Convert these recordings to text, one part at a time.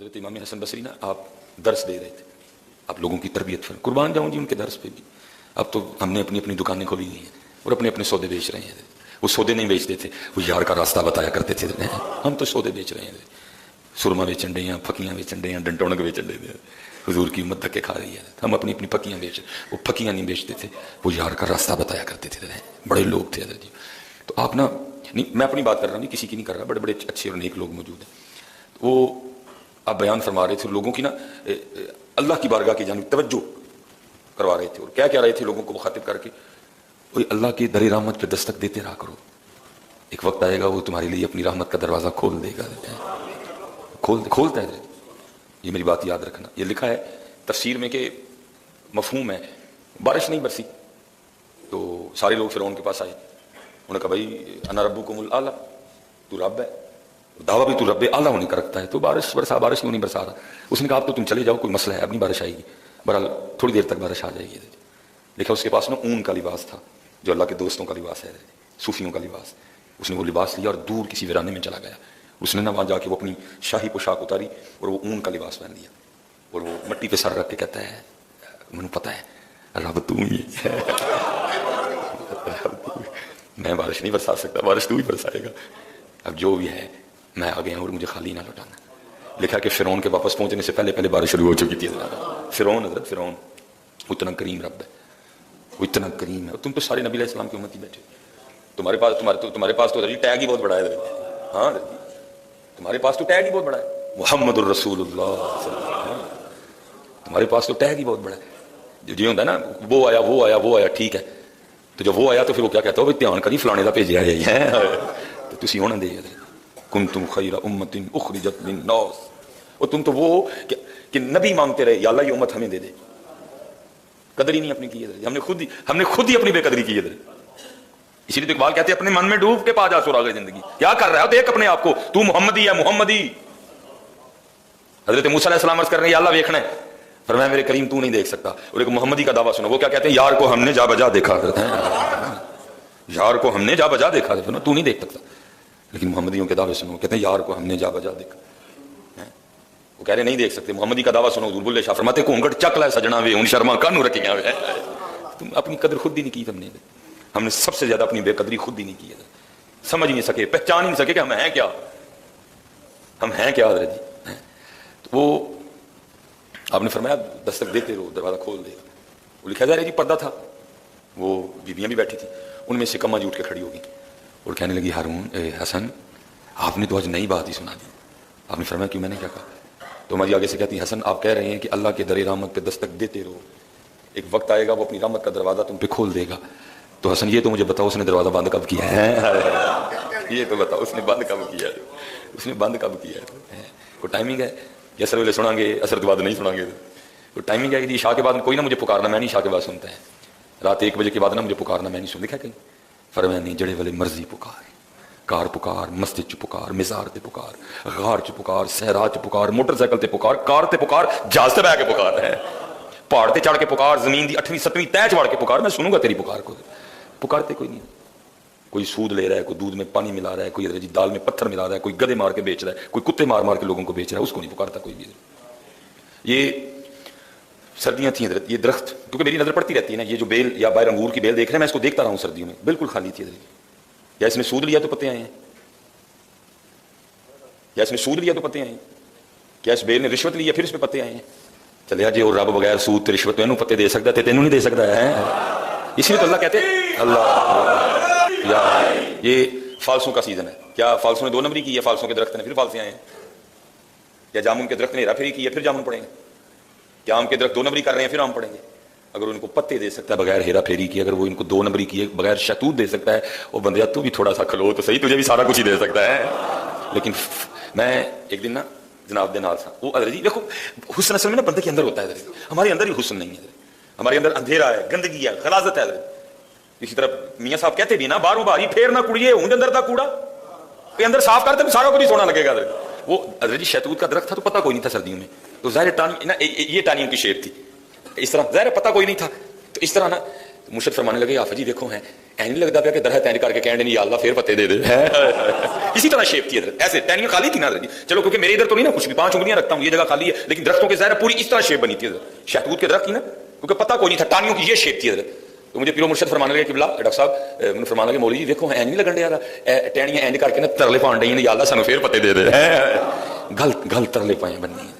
حضرت امام حسن بصری نا آپ درس دے رہے تھے, آپ لوگوں کی تربیت پر, قربان جاؤں جی ان کے درس پہ بھی. اب تو ہم نے اپنی اپنی دکانیں کھولی ہوئی ہیں اور اپنے اپنے سودے بیچ رہے ہیں. وہ سودے نہیں بیچتے تھے, وہ یار کا راستہ بتایا کرتے تھے. ہم تو سودے بیچ رہے ہیں, سرما بیچن رہے ہیں, پھکیاں بیچن رہے ہیں, ڈنٹونک بیچن رہے ہیں. حضور کی امت دھکے کھا رہی ہے. ہم اپنی اپنی پھکیاں بیچ رہے, وہ پھکیاں نہیں بیچتے تھے, وہ یار کا راستہ بتایا کرتے تھے. بڑے لوگ تھے حضرت جی. تو آپ نا, نہیں میں اپنی بات کر رہا ہوں, کسی کی نہیں کر رہا, بڑے بڑے اچھے اور نیک لوگ موجود ہیں. وہ آپ بیان فرما رہے تھے لوگوں کی نا اللہ کی بارگاہ کی جانب توجہ کروا رہے تھے, اور کیا کہہ رہے تھے لوگوں کو مخاطب کر کے, وہی اللہ کی در رحمت پہ دستک دیتے رہا کرو, ایک وقت آئے گا وہ تمہارے لیے اپنی رحمت کا دروازہ کھول دے گا. کھولتا ہے. یہ میری بات یاد رکھنا. یہ لکھا ہے تفسیر میں کہ مفہوم ہے, بارش نہیں برسی تو سارے لوگ فرعون کے پاس آئے. انہوں نے کہا بھائی انا ربکم الاعلی, تو رب ہے, دعویٰ بھی تو رب اعلیٰ ہونے کا رکھتا ہے, تو بارش برسا, بارش کیوں نہیں برسا رہا. اس نے کہا اب تو تم چلے جاؤ, کوئی مسئلہ ہے, اب نہیں بارش آئے گی. بہرحال تھوڑی دیر تک بارش آ جائے گی. دیکھا اس کے پاس نا اون کا لباس تھا, جو اللہ کے دوستوں کا لباس ہے, صوفیوں کا لباس. اس نے وہ لباس لیا اور دور کسی ویرانے میں چلا گیا. اس نے نا وہاں جا کے وہ اپنی شاہی پوشاک اتاری اور وہ اون کا لباس پہن لیا, اور وہ مٹی پہ سر رکھ کے کہتا ہے مجھے پتا ہے رب تو ہی ہے, میں بارش نہیں برسا سکتا, بارش تو ہی برسائے گا. اب جو بھی ہے میں آ گیا ہوں اور مجھے خالی نہ لوٹانا. لکھا کہ فرعون کے واپس پہنچنے سے پہلے بارش شروع ہو چکی تھی. فرعون, حضرت فرعون اتنا کریم رب ہے, وہ اتنا کریم ہے. تم تو سارے نبی علیہ السلام کی امت ہی بیٹھے, تمہارے پاس تو ٹیگ ہی بہت بڑا ہے. ہاں تمہارے پاس تو ٹیگ ہی بہت بڑا ہے, محمد الرسول اللہ. تمہارے پاس تو ٹیگ ہی بہت بڑا ہے. جو ہوتا ہے نا وہ آیا ٹھیک ہے, تو جب وہ آیا تو پھر وہ کیا کہتا ہے دھیان کری فلانے کا بھیجا ہے. تو تسی ہونا دے کنتم خیر امت اخرجت للناس, اور تم تو وہ کہ نبی مانگتے رہے یا اللہ یہ امت ہمیں دے دے. قدر ہی نہیں اپنی کی ہے, ہم نے خود ہی اپنی بے قدری کی ہے. اسی لیے تو اقبال کہتے ہیں اپنے من میں ڈوب کے پا جا سراغ زندگی. کیا کر رہا ہے, دیکھ اپنے آپ کو, تو محمدی ہے محمدی. حضرت موسیٰ علیہ السلام عرض کر رہے ہیں یا اللہ ویکھنا ہے, فرمایا میرے کریم تو نہیں دیکھ سکتا. اور ایک محمدی کا دعویٰ سنو, وہ کیا کہتے ہیں یار کو ہم نے جا بجا دیکھا. یار کو ہم نے جا بجا دیکھا, تو نہیں دیکھ سکتا. لیکن محمدیوں کے دعوے سنو, کہتے ہیں یار کو ہم نے جا بجا دیکھا. وہ کہہ رہے نہیں دیکھ سکتے. محمدی کا دعویٰ سنو, حضور بلے شاہ فرماتے کونگڑ چک لائے سجنا وے ان شرما کانو رکھی گیا. تم اپنی قدر خود ہی نہیں کی. ہم نے سب سے زیادہ اپنی بے قدری خود ہی نہیں کی ہے. سمجھ نہیں سکے, پہچان ہی نہیں سکے کہ ہم ہیں کیا, حضرت جی. تو وہ آپ نے فرمایا دستک دیتے رہو, دروازہ کھول دے گا. وہ لکھا جا رہا ہے جی پردہ تھا, وہ بیویاں بھی بیٹھی تھیں, ان میں سے کما جی اٹھ کے کھڑی ہوگی اور کہنے لگی ہارون حسن آپ نے تو آج نئی بات ہی سنا دی. آپ نے فرمایا کیوں, میں نے کیا کہا. تو ہماری آگے سے کہتی حسن آپ کہہ رہے ہیں کہ اللہ کے در رحمت پہ دستک دیتے رہو, ایک وقت آئے گا وہ اپنی رحمت کا دروازہ تم پہ کھول دے گا. تو حسن یہ تو مجھے بتاؤ اس نے دروازہ بند کب کیا ہے, یہ تو بتاؤ اس نے بند کب کیا ہے, اس نے بند کب کیا ہے. کوئی ٹائمنگ ہے یا اثر ویلے سنیں گے, اثر کے بعد نہیں سنیں گے. کوئی ٹائمنگ ہے کہ عشاء کے بعد کوئی نہ مجھے پکارنا, میں نہیں عشاء کے بعد سنتا ہے. رات 1 بجے کے بعد نہ مجھے پکارنا, میں نہیں سن. لکھا کہیں فرمایا نہیں جڑے والے مرضی پکار, کار پکار, مسجد چ پکار, مزار تے پکار, غار چ پکار, صحرا چ پکار, موٹر سائیکل تے پکار, کار تے پکار, جہاز تے بیٹھ کے پکار ہے, پہاڑ تے چڑھ کے پکار, زمین دی 8ویں 7ویں تہ چڑھ کے پکار, میں سنوں گا تیری پکار کو. پکارتے کوئی نہیں. کوئی سود لے رہا ہے, کوئی دودھ میں پانی ملا رہا ہے, کوئی دال میں پتھر ملا رہا ہے, کوئی گدے مار کے بیچ رہا ہے, کوئی کتے مار مار کے لوگوں کو بیچ رہا ہے, اس کو نہیں پکارتا کوئی بھی. یہ سردیاں تھیں حضرت, یہ درخت کیونکہ میری نظر پڑتی رہتی ہے نا, یہ جو بیل یا باہر انگور کی بیل دیکھ رہے ہیں میں اس کو دیکھتا رہا ہوں سردیوں میں, بالکل خالی تھی حضرت. یا اس نے سود لیا تو پتے آئے ہیں, یا اس نے سود لیا تو پتے آئے ہیں, کیا اس بیل نے رشوت لی ہے پھر اس پہ پتے آئے ہیں. چلے جی اور رب بغیر سود رشوت تو پتے دے سکتا ہے, تینوں نہیں دے سکتا ہے. اسی لیے تو اللہ کہتے ہیں اللہ یا یہ فالسوں کا سیزن ہے. کیا فالسوں نے 2 نمبری کی ہے, فالسوں کے درخت نے پھر فالسے آئے ہیں. یا جامن کے درخت نے ہیرا پھیری کی ہے پھر جامن پڑیں گے. کیا آم کے درخت 2 نمبری کر رہے ہیں پھر آم پڑیں گے. اگر ان کو پتے دے سکتا ہے بغیر ہیرا پھیری کی, اگر وہ ان کو 2 نمبری کی ہے بغیر شہتوت دے سکتا ہے, وہ بندیا تو بھی تھوڑا سا کھلو تو صحیح, تجھے بھی سارا کچھ ہی دے سکتا ہے. لیکن میں ایک دن نا جناب دے نال تھا, وہ حضرت جی دیکھو حسن اصل میں نا بندے کے اندر ہوتا ہے حضرت, ہمارے اندر ہی حسن نہیں ہے, ہمارے اندر اندھیرا ہے, گندگی ہے, غلاظت ہے حضرت. اسی طرح میاں صاحب کہتے بھی نا باہروں باہری پھیر نہ کڑیے ہوں اندر دا کوڑا, کہ اندر صاف کرتے سارا کچھ ہی سونا لگے گا حضرت. وہ حضرت جی شہتوت کا درخت تھا تو پتہ کوئی نہیں تھا سردیوں میں, تو ظاہر یہ ٹانیوں کی شیپ تھی, اس طرح ظاہر پتہ کوئی نہیں تھا. تو اس طرح نا مرشد فرمانے لگے آفا جی دیکھو ہیں, نہیں لگتا پیا کہ درخت اینج کر کے کہنے نہیں یا اللہ پھر پتے دے دے. इसी तरह शेप थी हजरत, ऐसे टहनियां खाली थी ना हजरत जी। चलो क्योंकि मेरे इधर तो नहीं ना कुछ भी, 5 उंगलियां रखता हूँ, ये जगह खाली है, लेकिन दरख्तों के ज़ाहिर पूरी इस तरह शेप बनी थी हजरत, शहतूत के दरख्त थी ना, क्योंकि पता कोई नहीं था, टानियों की ये शेप थी हजरत। तो मुझे पीरो मुर्शद फरमाने लगे कि बिला डॉक्टर साहब, मैंने फरमाने लगे मौलवी जी देखो एंज नहीं लगन दिया टहनियां एंज करके ना तरले पान डई ने, या अल्लाह सानू फिर पते दे दे, गल गल तरले पाए बननी है।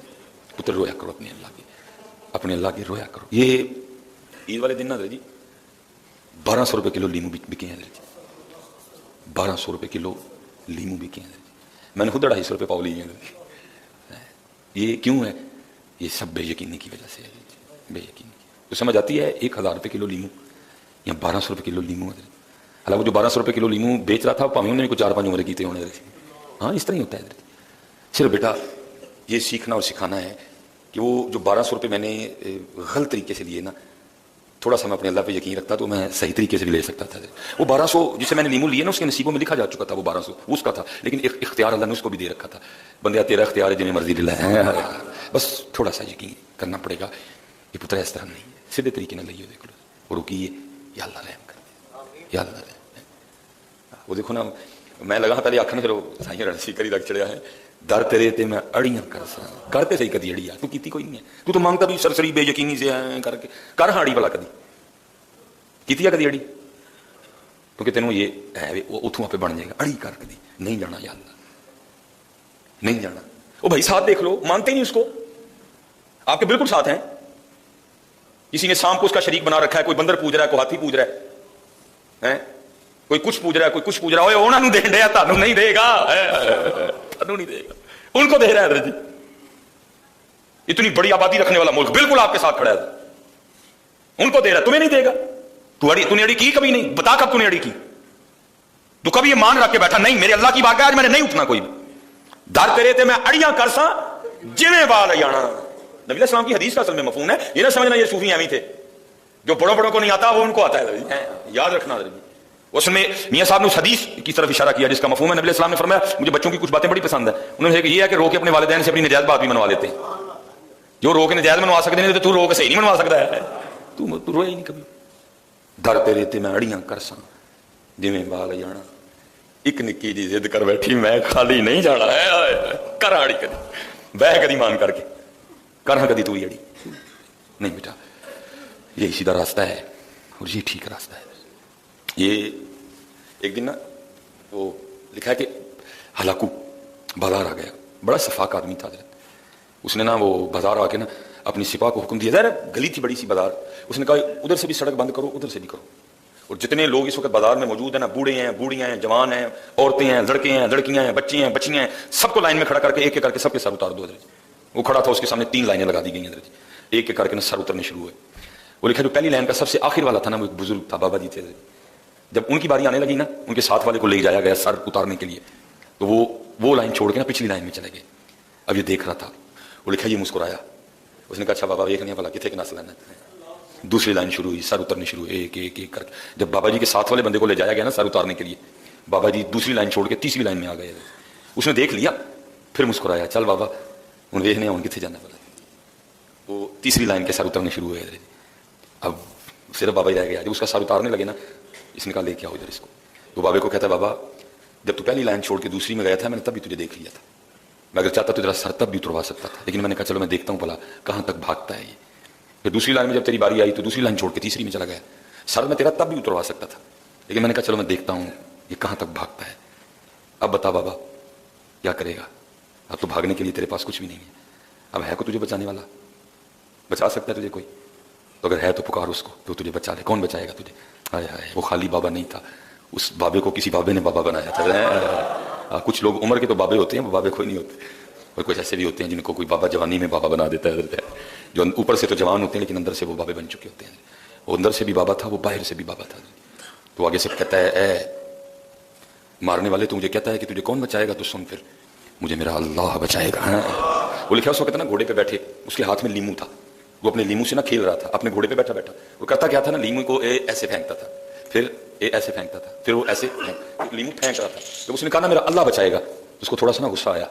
पुत्र रोया करो अपने अल्लाह के, अपने अल्लाह के रोया करो। ये ईद वाले दिन ना जी 1200 रुपये किलो लीमू बिके हैं, 1200 रुपये किलो लीमू बिके हैं। मैंने खुद 250 रुपये पाव लिए हैं। ये क्यों है? ये सब बेयकीनी की वजह से है, बेयकीनी। तो समझ आती है 1000 रुपये किलो लीमू या 1200 रुपये किलो लीमू है। हालांकि जो 1200 रुपये किलो लीमू बेच रहा था भावें उन्होंने कुछ 4-5 उम्र की होने। हाँ इस तरह ही होता है। सिर्फ बेटा ये सीखना और सिखाना है कि वो जो 1200 रुपये मैंने गलत तरीके से लिए ना, थोड़ा सा मैं अपने अल्लाह पे यकीन रखता तो मैं सही तरीके से भी ले सकता था। वो 1200 जिसे मैंने लीमू लिए ना, उसके नसीबों में लिखा जा चुका था वो 1200 उसका था, लेकिन एक इख्तियार अल्लाह ने उसको भी दे रखा था। बंदे तेरा इख्तियार है, जिन्हें मर्जी दिला है, बस थोड़ा सा यकीन करना पड़ेगा। ये पुत्र इस तरह नहीं है, सीधे तरीके न लइयो, देख लो वो रुकिए, या अल्लाह रहम कर दे, या अल्लाह रहम। वो देखो ना, मैं लगा पहले आखन, फिर साई रणसी करी लग चढ़िया है, दर तेरे ते मैं अड़ियां कर सा, करते सही कदी अड़ी, तू कीती कोई नहीं है, तू तो मांगता भी सरसरी बेयकीनी से करके कर। हाँ अड़ी भला कदी कीती कदी अड़ी, क्योंकि तेनों ये है उथों आपे बन जाएगा। अड़ी कर कदी नहीं जाना, या अल्लाह नहीं जाना। ओ भाई साथ देख लो, मानते नहीं उसको, आपके बिल्कुल साथ हैं। किसी ने सांप को उसका शरीक बना रखा है, कोई बंदर पूज रहा है, कोई हाथी पूज रहा है, कोई कुछ पूज रहा है, कोई कुछ पूज रहा है। उन्होंने देन दिया, तानू नहीं देगा, तानू नहीं देगा, उनको दे रहा है जी। इतनी बड़ी आबादी रखने वाला मुल्क बिल्कुल आपके साथ खड़ा है, उनको दे रहा है, तुम्हें नहीं देगा। तूने अड़ी की कभी नहीं, बता कब तूने अड़ी की? तू कभी ये मान रख के बैठा नहीं मेरे अल्लाह की बात है, आज मैंने नहीं उठना कोई भी, दर तेरे ते मैं अड़ियां कर सा जिवें बाल जाना। नबी अलैहिस्सलाम की हदीस का असल में मफहूम है, ये ना समझना ये सूफी एवं थे जो बड़ों बड़ों को नहीं आता वो उनको आता है, याद रखना। उसमें मियां साहब ने उस हदीस की तरफ इशारा किया जिसका मफहूम है, नबी अलैहिस्सलाम ने फरमाया मुझे बच्चों की कुछ बातें बड़ी पसंद है। उन्होंने ये है कि रो के अपने वालिदैन से अपनी नजायज बात भी मनवा लेते हैं, जो रो के नजायज मनवा सकते हैं, तो तू रो के सही नहीं मनवा सकता है, तू रोया ही नहीं कभी। दर तेरे ते मैं अड़ियां कर सा जिवें बाल जाना, एक निक्की जी जिद कर बैठी मैं खाली नहीं जाना है, कर अड़ी कदी बह कदी मान करके कर कदी तू अड़ी नहीं बेटा, यही सीधा रास्ता है और ये ठीक रास्ता है। ये एक दिन ना वो लिखा है कि हलाकू बाजार आ गया, बड़ा सफाक आदमी था, उसने ना वो बाजार आके ना अपनी सिपा को हुक्म दिया, ज़रा गली थी बड़ी सी बाजार, उसने कहा उधर से भी सड़क बंद करो, उधर से भी करो, और जितने लोग इस वक्त बाजार में मौजूद हैं ना, बूढ़े हैं, बूढ़ियां हैं, जवान हैं, औरतें हैं, लड़के हैं, लड़कियां हैं, बच्चे हैं, बच्चियां हैं, सबको लाइन में खड़ा करके एक एक करके सबके सर उतार दो। वो खड़ा था, उसके सामने 3 लाइनें लगा दी गई, एक एक करके ना सर उतरने शुरू हुए। वो लिखा जो पहली लाइन का सबसे आखिर वाला था ना, वो एक बुजुर्ग था, बाबा जी थे। जब उनकी बारी आने लगी ना, उनके साथ वाले को ले जाया गया सर उतारने के लिए, तो वो लाइन छोड़ के ना पिछली लाइन में चले गए। अब ये देख रहा था, वो लिखा ये मुस्कुराया, उसने कहा अच्छा बाबा एक नहीं भला कितने के नस्ल है। दूसरी लाइन शुरू हुई, सर उतरने शुरू हुए एक एक एक करके। जब बाबा जी के साथ वाले बंदे को ले जाया गया ना सर उतारने के लिए, बाबा जी दूसरी लाइन छोड़ के तीसरी लाइन में आ गए। उसने देख लिया, फिर मुस्कुराया, चल बाबा हूँ देखने हूँ कितने जाना पड़ा। वो तीसरी लाइन के सर उतरने शुरू हुए। अब सिर्फ बाबा ही रह गया, जब उसका सर उतारने लगे ना, इसने कहा लेके आओ इधर इसको। तो बाबे को कहता है बाबा जब तू पहली लाइन छोड़ के दूसरी में गया था, मैंने तब भी तुझे देख लिया था, मैं अगर चाहता तो तेरा सर तब भी उतरवा सकता था, लेकिन मैंने कहा चलो मैं देखता हूँ भला कहाँ तक भागता है ये। फिर दूसरी लाइन में जब तेरी बारी आई तो दूसरी लाइन छोड़ के तीसरी में चला गया, सर मैं तेरा तब भी उतरवा सकता था, लेकिन मैंने कहा चलो मैं देखता हूँ ये कहाँ तक भागता है। अब बता बाबा क्या करेगा, अब तो भागने के लिए तेरे पास कुछ भी नहीं है, अब है को तुझे बचाने वाला, बचा सकता है तुझे कोई? तो अगर है तो पुकार उसको तो तुझे बचा ले। कौन बचाएगा तुझे? हाय हाय, वो खाली बाबा नहीं था, उस बाबे को किसी बाबे ने बाबा बनाया था। कुछ लोग उम्र के तो बाबे होते हैं, वो बाबे कोई नहीं होते, और कुछ ऐसे भी होते हैं जिनको कोई बाबा जवानी में बाबा बना देता है, जो ऊपर से तो जवान होते हैं लेकिन अंदर से वो बाबे बन चुके होते हैं। वो अंदर से भी बाबा था, वो बाहर से भी बाबा था। तो आगे से कहता है ए मारने वाले, तू मुझे कहता है कि तुझे कौन बचाएगा, तो सुन फिर मुझे मेरा अल्लाह बचाएगा। वो लिखा उस वक्त ना घोड़े पे बैठे, उसके हाथ में लीमू था, वो अपने लीमू से ना खेल रहा था, अपने घोड़े पे बैठा बैठा। वो करता क्या था ना, लीमू को ऐसे फेंकता था, फिर ऐसे फेंकता था, फिर वो ऐसे लीमू फेंक रहा था। जब उसने कहा ना मेरा अल्लाह बचाएगा, उसको थोड़ा सा ना गुस्सा आया,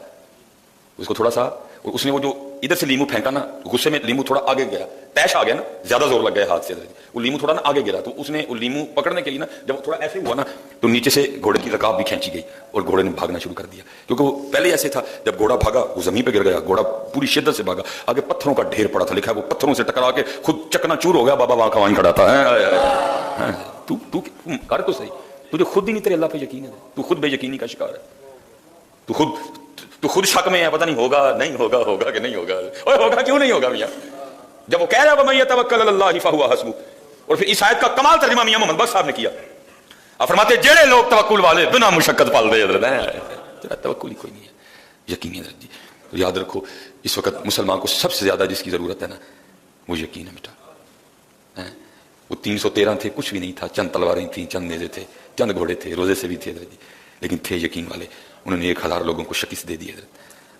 उसको थोड़ा सा, उसने वो जो इधर से लीमू फेंका ना, गुस्से में लीमू थोड़ा आगे गया, तैश आ गया ना, ज्यादा जोर लग गया हाथ से, वो लीमू थोड़ा ना आगे गिरा, तो उसने वो लीमू पकड़ने के लिए ना जब थोड़ा ऐसे हुआ ना तो नीचे से घोड़े की रकाब भी खींची गई और घोड़े ने भागना शुरू कर दिया, क्योंकि वो पहले ऐसे था, जब घोड़ा भागा वो जमीन पे गिर गया, घोड़ा पूरी शिद्दत से भागा, आगे पत्थरों का ढेर पड़ा था, लिखा है वो पत्थरों से टकरा के खुद चकनाचूर हो गया, बाबा वहां का वहीं खड़ा था। तू तू कर तो सही, तुझे खुद ही नहीं तेरे अल्लाह पे यकीन है, तू खुद बेयकीनी का शिकार है, तू खुद शक में है, पता नहीं होगा नहीं होगा, होगा कि नहीं होगा, और होगा क्यों नहीं होगा मियां, जब वो कह रहा है मैं यतवक्कल अलल्लाह फहुवा हस्बु, और फिर इस आयत का कमाल तर्जुमा मियां मोहम्मद बख्श साहब ने किया। आप फरमाते जेड़े लोग तवक्कुल वाले बिना मुशक्कत पाल दे, तेरा तवक्कुल ही कोई नहीं है, यकीन है जी। तो याद रखो इस वक्त मुसलमान को सबसे ज्यादा जिसकी जरूरत है ना वो यकीन है बेटा। वो 313 थे, कुछ भी नहीं था, चंद तलवारें थी, चंद नेज़े थे, चंद घोड़े थे, रोजे से भी थे, लेकिन थे यकीन वाले, उन्होंने 1000 लोगों को शिकस्त दे दी।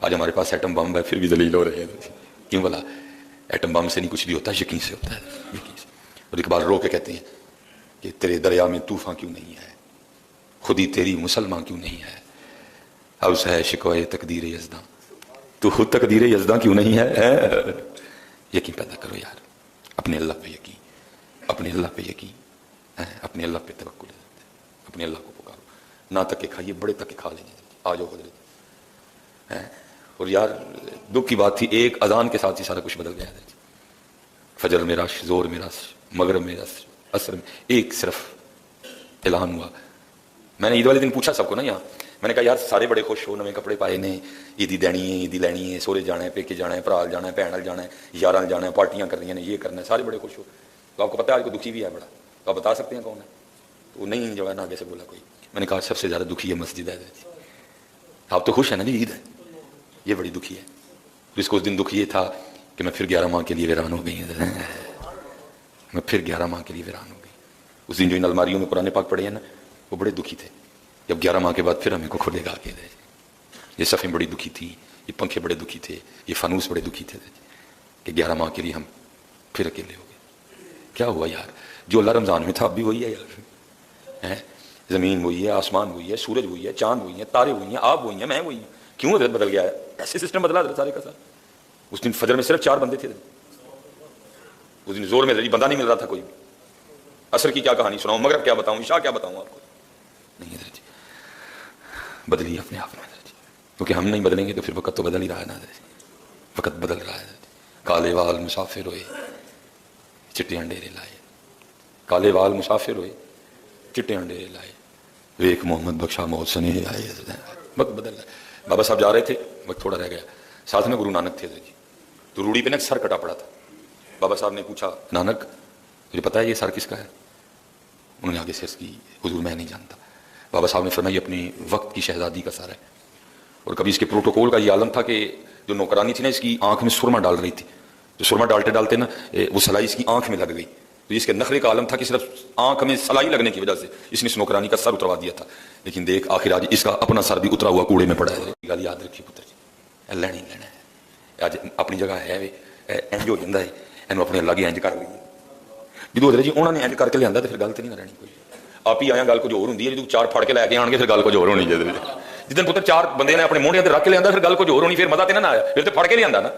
आज हमारे पास एटम बम है फिर भी जलील हो रहे हैं, क्यों बोला? एटम बम से नहीं कुछ भी होता, यकीन से होता है, यकीन से। और एक बार रो के कहते हैं कि तेरे दरिया में तूफान क्यों नहीं है, खुदी तेरी मुसलमान क्यों नहीं है, अब है शिकवाए तकदीर यज़दा, तू खुद तकदीर यज़दा क्यों नहीं है? यकीन पैदा करो यार, अपने अल्लाह पे यकीन, अपने अल्लाह पे यकीन, अपने अल्लाह पे तवक्कुल, अपने अल्लाह को पुकारो, ना तक के खाइए, बड़े तक के खा लेंगे, आ जाओ हजरत। और यार दुख की बात थी, एक अजान के साथ ही सारा कुछ बदल गया है। फजर में रश, जोर में रश, मगरब में रश, असर में एक सिर्फ ऐलान हुआ। मैंने ईद वाले दिन पूछा सबको ना यहाँ, मैंने कहा यार सारे बड़े खुश हो, नवे कपड़े पाए ने, ईदी देनी है, ईदी लैनी है, सोरे जाना है, पेके जाना है, भरा जाना है, भैन जाना है, यार जाना है, पार्टियां करनी है, ये करना है, सारे बड़े खुश हो। तो आपको पता है आज को दुखी भी है बड़ा, तो आप बता सकते हैं कौन है? तो नहीं जो है ना आगे से बोला कोई। मैंने कहा सबसे ज्यादा दुखी है मस्जिद है। आप तो खुश है ना जी, ईद है, ये बड़ी दुखी है। तो इसको उस दिन दुख ये था कि मैं फिर 11 माह के लिए वीरान हो गई, मैं फिर 11 माह के लिए वीरान हो गई। उस दिन जो इन अलमारियों में कुरान पाक पड़े हैं ना, वो बड़े दुखी थे, जब 11 माह के बाद फिर हमें को खुलेगा के। ये सफ़ें बड़ी दुखी थी, ये पंखे बड़े दुखी थे, ये फानूस बड़े दुखी थे कि 11 माह के लिए हम फिर अकेले हो गए। क्या हुआ यार, जो अल्लाह रमजान में था अब भी वही है यार, जमीन वही है, आसमान वही है, सूरज वही है, चांद वही है, तारे वही हैं, आप वही हैं, मैं वही हूँ, क्यों बदल गया है? ऐसे सिस्टम बदला सारे का सारा। उस दिन फजर में सिर्फ 4 बंदे थे, उस दिन जोर में बंदा नहीं मिल रहा था कोई भी। असर की क्या कहानी सुनाऊं, मगरब क्या बताऊं, इशा क्या बताऊं आपको? नहीं जी, बदलिए अपने आप में, क्योंकि हम नहीं बदलेंगे तो फिर वक्त तो बदल ही रहा है ना, वक्त बदल रहा है। काले वाल मुसाफिर होए, चिट्टे अंडेरे लाए, काले वाल मुसाफिर होए, चिट्टे अंडेरे लाए, वेख मोहम्मद बख्शा मौत सने आए। वक्त बदल रहा है। बाबा साहब जा रहे थे, वक्त थोड़ा रह गया, साथ में गुरु नानक थे जी, तो रूढ़ी पे ना सर कटा पड़ा था। बाबा साहब ने पूछा, नानक मुझे पता है ये सर किसका है? उन्होंने आगे से की, हुजूर मैं नहीं जानता। बाबा साहब ने फरमाया अपनी वक्त की शहजादी का सर है। और कभी इसके प्रोटोकॉल का ये आलम था कि जो नौकरानी थी ना, इसकी आंख में सुरमा डाल रही थी, तो सुरमा डालते डालते ना वो सलाई इसकी आंख में लग गई, तो इसके नखरे का आलम था कि सिर्फ आंख में सलाई लगने की वजह से इसने इस नौकरानी का सर उतरवा दिया था। लेकिन देख आखिर आज इसका अपना सर भी उतरा हुआ कूड़े में पड़ा है। गल याद रखिए पुत्र जी, लेना ही लेना है, आज अपनी जगह है वे इंज हो जाता है, इन्हू अपने अल्लाह की इंज कर ली। जो हजरत जी उन्होंने इंज करके लिया तो फिर गल तो नहीं रहनी कोई, आप ही आया गल कुछ होर होंगी है, जो 4 फड़ के लैके आएंगे फिर गल कुछ होर होनी है। जिस पुत्र 4 बंदे ने अपने मोढ़े रख के लिया फिर गल कुछ होर होनी, फिर मजा तो ना आया, फिर तो फड़ के लिया ना,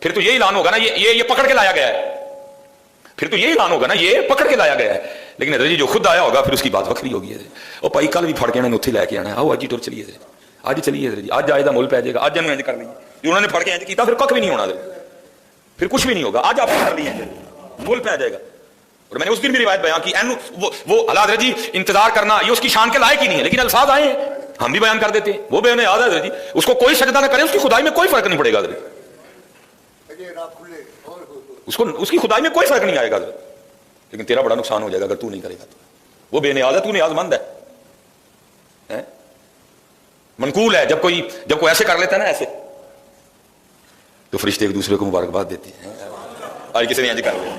फिर तो ये ऐलान होगा ना ये पकड़ के लाया गया है, फिर तो ये ऐलान होगा ना ये पकड़ के लाया गया है। लेकिन हजरत जी जो खुद आया होगा फिर उसकी बात वक्री होगी। और भाई कल भी फड़ के इन्होंने उत्थे लैके आना, आओ अज ही टुर चलिए, अज चलिए हजरत जी, अज आए का मुल पै जाएगा, अज इन्होंने इंज कर ली, उन्होंने फड़ के इंज किया फिर कख भी नहीं होना, फिर कुछ भी नहीं होगा, अज आप कर ली मुल पै जाएगा। और मैंने उस दिन भी रिवायत बयान की, वो अल्लाह हजरत जी इंतजार करना ये उसकी शान के लायक ही नहीं है, लेकिन अल्फाज आए हैं हम भी बयान कर देते हैं, वो बेने याद है हजरत जी, उसको कोई सजदा ना करे उसकी खुदाई में कोई फर्क नहीं पड़ेगा हजरत, उसको उसकी खुदाई में कोई फर्क नहीं आएगा हजरत, लेकिन तेरा बड़ा नुकसान हो जाएगा अगर तू नहीं करेगा तो। वो बेनियाज है, तू नियाजमंद है, मनकूल है। जब कोई ऐसे कर लेता है ना ऐसे, तो फरिश्ते एक दूसरे को मुबारकबाद देते हैं। आज किसी ने आज कर लिया,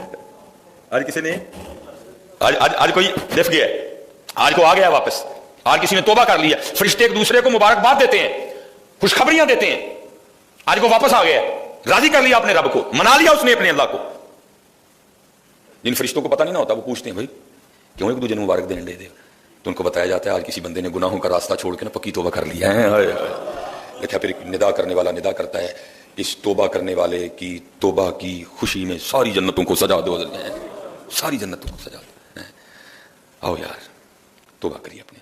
आज किसी ने आज कोई लिफ गया, आज को आ गया वापस, आज किसी ने तौबा कर लिया, फरिश्ते एक दूसरे को मुबारकबाद देते हैं, खुशखबरियां देते हैं, आज को वापस आ गया, राजी कर लिया अपने रब को, मना लिया उसने अपने अल्लाह को। जिन फरिश्तों को पता नहीं ना होता वो पूछते हैं भाई क्यों एक दूसरे मुबारक देने दे, तो उनको बताया जाता है आज किसी बंदे ने गुनाहों का रास्ता छोड़ के ना पक्की तौबा कर लिया है। देखा फिर निदा करने वाला निदा करता है اس توبہ کرنے والے کی توبہ کی خوشی میں ساری جنتوں کو سجا دو، ساری جنتوں کو سجا دو. آؤ یار توبہ کریے اپنے